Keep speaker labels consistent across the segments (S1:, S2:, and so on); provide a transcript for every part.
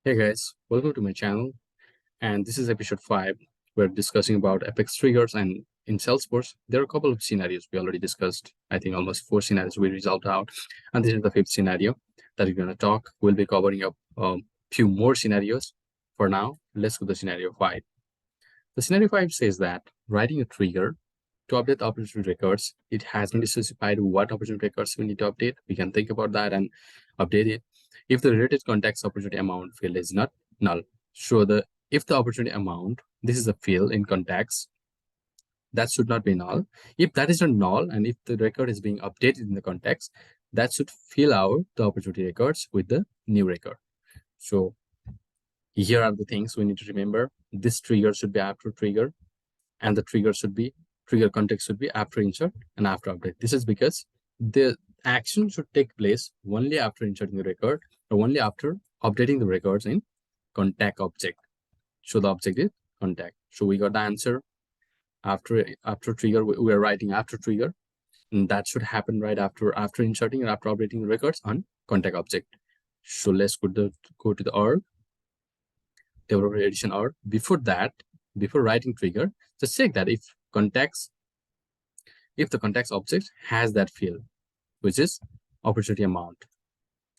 S1: Hey guys, welcome to my channel. And this is episode 5. We're discussing about Apex triggers, and in Salesforce, there are a couple of scenarios we already discussed. I think almost 4 scenarios we resolved out. And this is the 5th scenario that we're going to talk. We'll be covering up a few more scenarios. For now, let's go to scenario 5. The scenario 5 says that writing a trigger to update the opportunity records, it hasn't specified what opportunity records we need to update. We can think about that and update it. If the related context opportunity amount field is not null, show if the opportunity amount, this is a field in context, that should not be null. If that is not null, and if the record is being updated in the context, that should fill out the opportunity records with the new record. So here are the things we need to remember. This trigger should be after trigger, and the trigger context should be after insert and after update. This is because the action should take place only after inserting the record or only after updating the records in contact object. So the object is contact. So we got the answer after trigger. We are writing after trigger, and that should happen right after inserting and after updating the records on contact object. So let's go to the org, developer edition org. Before that, before writing trigger, just check that if the context object has that field, which is opportunity amount.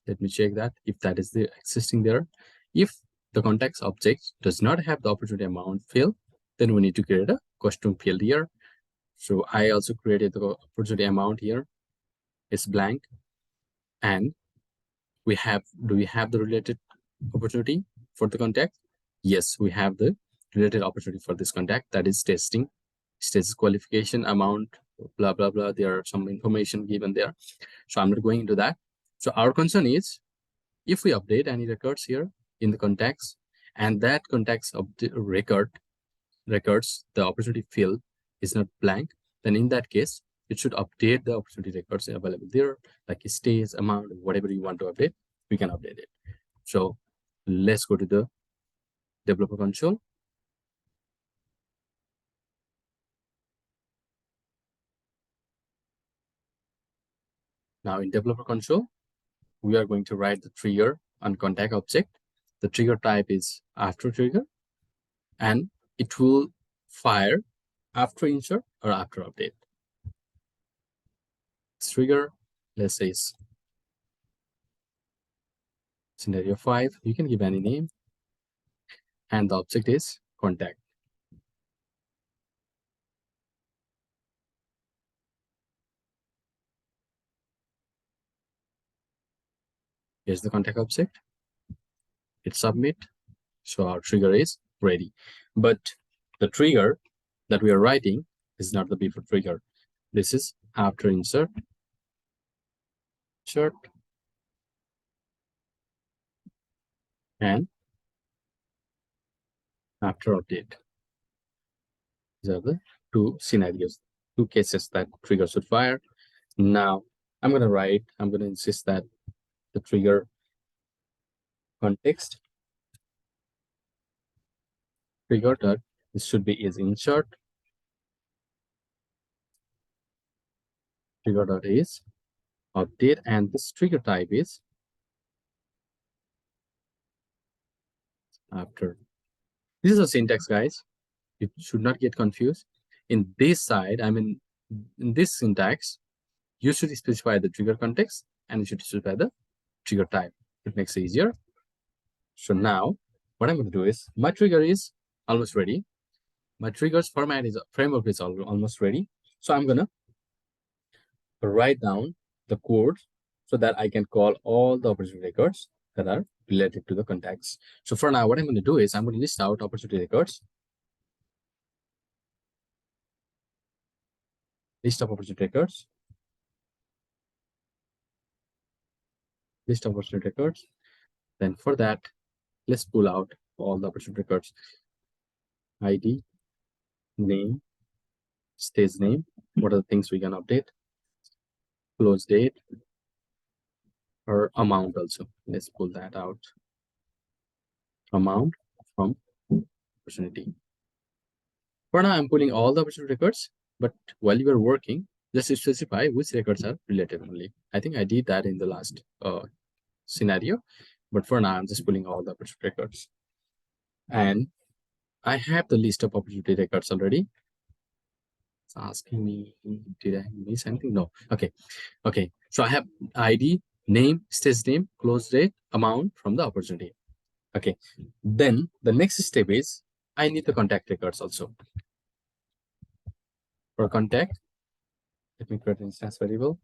S1: Let me check that if that is existing there. If the context object does not have the opportunity amount field, then we need to create a custom field here. So I also created the opportunity amount here. It's blank. And do we have the related opportunity for the contact? Yes, we have the related opportunity for this contact. That is testing, status qualification amount, blah, blah, blah. There are some information given there. So I'm not going into that. So our concern is if we update any records here in the context, and that context of the records, the opportunity field is not blank, then in that case, it should update the opportunity records available there, like stage, amount, whatever you want to update, we can update it. So let's go to the developer console. Now in developer console, we are going to write the trigger on contact object. The trigger type is after trigger, and it will fire after insert or after update. This trigger, let's say is scenario 5. You can give any name, and the object is contact. Here's the contact object. Hit submit. So our trigger is ready. But the trigger that we are writing is not the before trigger. This is after insert, and after update. These are the two scenarios, two cases that trigger should fire. Now I'm going to insist that the trigger context trigger that this should be is insert, trigger dot is update, and this trigger type is after. This is a syntax, guys. You should not get confused. In this side, in this syntax, you should specify the trigger context and you should specify the trigger type. It makes it easier. So now what I'm going to do is my trigger is almost ready. My triggers framework is almost ready. So I'm going to write down the code so that I can call all the opportunity records that are related to the contacts. So for now, what I'm going to do is I'm going to list out opportunity records. List of opportunity records. List of opportunity records. Then for that, let's pull out all the opportunity records. ID, name, stage name. What are the things we can update? Close date or amount also. Let's pull that out. Amount from opportunity. For now, I'm pulling all the opportunity records, but while you are working, just specify which records are related only. I think I did that in the last scenario. But for now, I'm just pulling all the opportunity records. And I have the list of opportunity records already. It's asking me, did I miss anything? No. Okay. Okay. So I have ID, name, stage name, close date, amount from the opportunity. Okay. Then the next step is I need the contact records also. For contact, let me create an instance variable,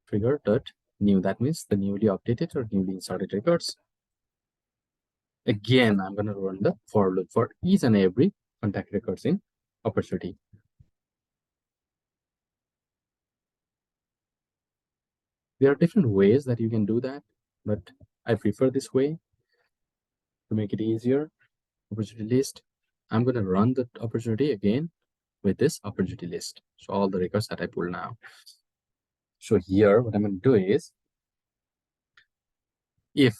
S1: trigger dot new. That means the newly updated or newly inserted records. Again, I'm going to run the for loop for each and every contact records in opportunity. There are different ways that you can do that, but I prefer this way to make it easier. Opportunity list. I'm going to run the opportunity again with this opportunity list. So all the records that I pull now. So here, what I'm going to do is if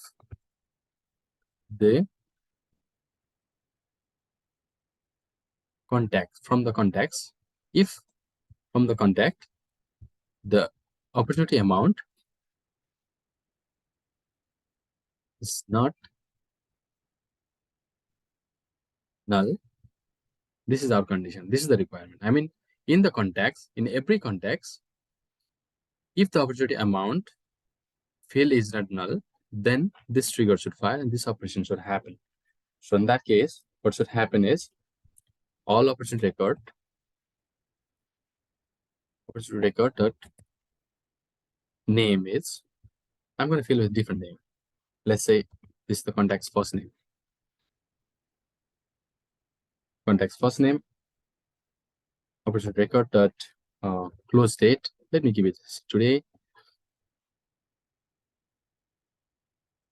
S1: the contact from the contacts, if from the contact, the opportunity amount is not null. This is our condition. This is the requirement. I mean, in the context, in every context, if the opportunity amount field is not null, then this trigger should fire and this operation should happen. So in that case, what should happen is all opportunity record dot name is, I'm going to fill with different name. Let's say this is the contact's first name. Contact's first name, opportunity record dot close date. Let me give it today.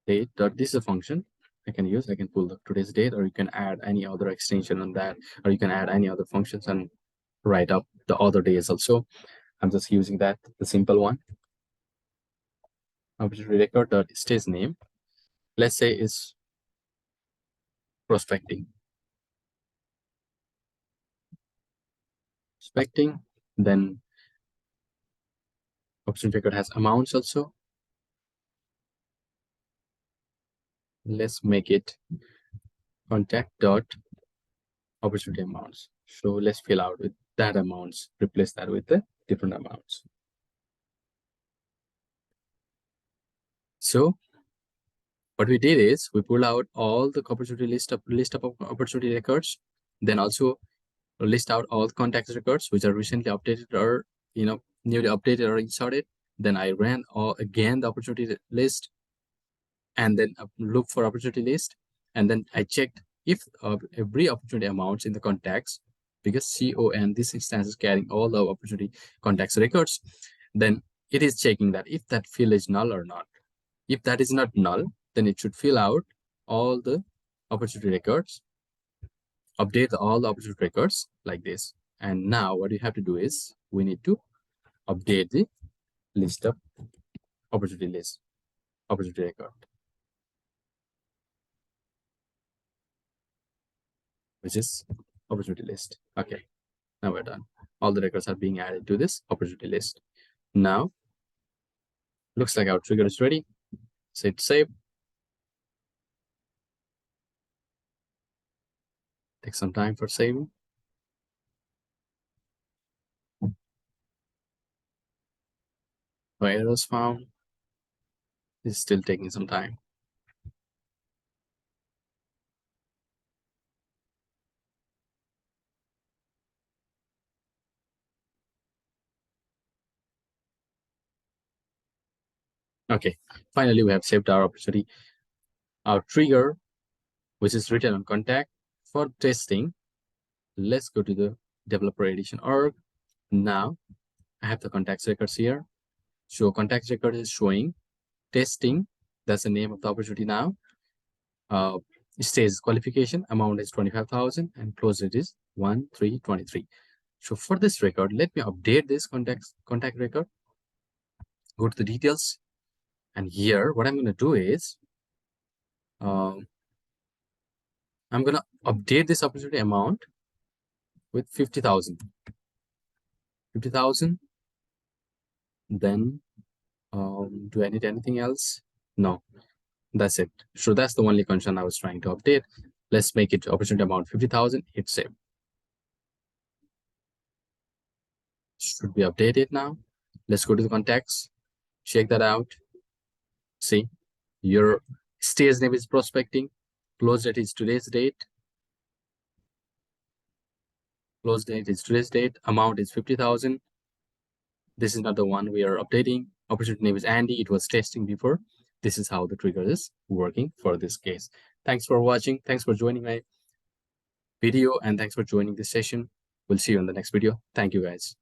S1: Date dot, this is a function I can use. I can pull the today's date, or you can add any other extension on that, or you can add any other functions and write up the other days also. I'm just using that, the simple one. Opportunity record dot stage name, let's say is prospecting. Then opportunity record has amounts also. Let's make it contact dot opportunity amounts. So let's fill out with that amounts, replace that with the different amounts. So what we did is we pull out all the opportunity list of opportunity records, then also list out all contact records which are recently updated or newly updated or inserted. Then I ran again the opportunity list and then look for opportunity list, and then I checked if every opportunity amounts in the contacts, because CON, this instance is carrying all the opportunity contacts records, then it is checking that if that field is null or not. If that is not null, then it should fill out all the opportunity records, update all the opportunity records like this. And now what you have to do is we need to update the list of opportunity record, which is opportunity list. Okay, now we're done. All the records are being added to this opportunity list. Now, looks like our trigger is ready. Hit save. Take some time for saving. No errors found. It's still taking some time. Okay, finally we have saved our opportunity. Our trigger, which is written on contact for testing. Let's go to the developer edition org. Now I have the contacts records here. So contacts record is showing testing. That's the name of the opportunity now. Stage qualification amount is 25,000 and close it is 1/3/23. So for this record, let me update this contact record. Go to the details, and here what I'm going to do is I'm going to update this opportunity amount with 50,000. 50,000. Then do I need anything else? No. That's it. So that's the only concern I was trying to update. Let's make it opportunity amount 50,000. Hit save. Should be updated now. Let's go to the contacts. Check that out. See, your stage name is prospecting. Close date is today's date. Close date is today's date. Amount is 50,000. This is not the one we are updating. Opportunity name is Andy. It was testing before. This is how the trigger is working for this case. Thanks for watching. Thanks for joining my video, and thanks for joining this session. We'll see you in the next video. Thank you, guys.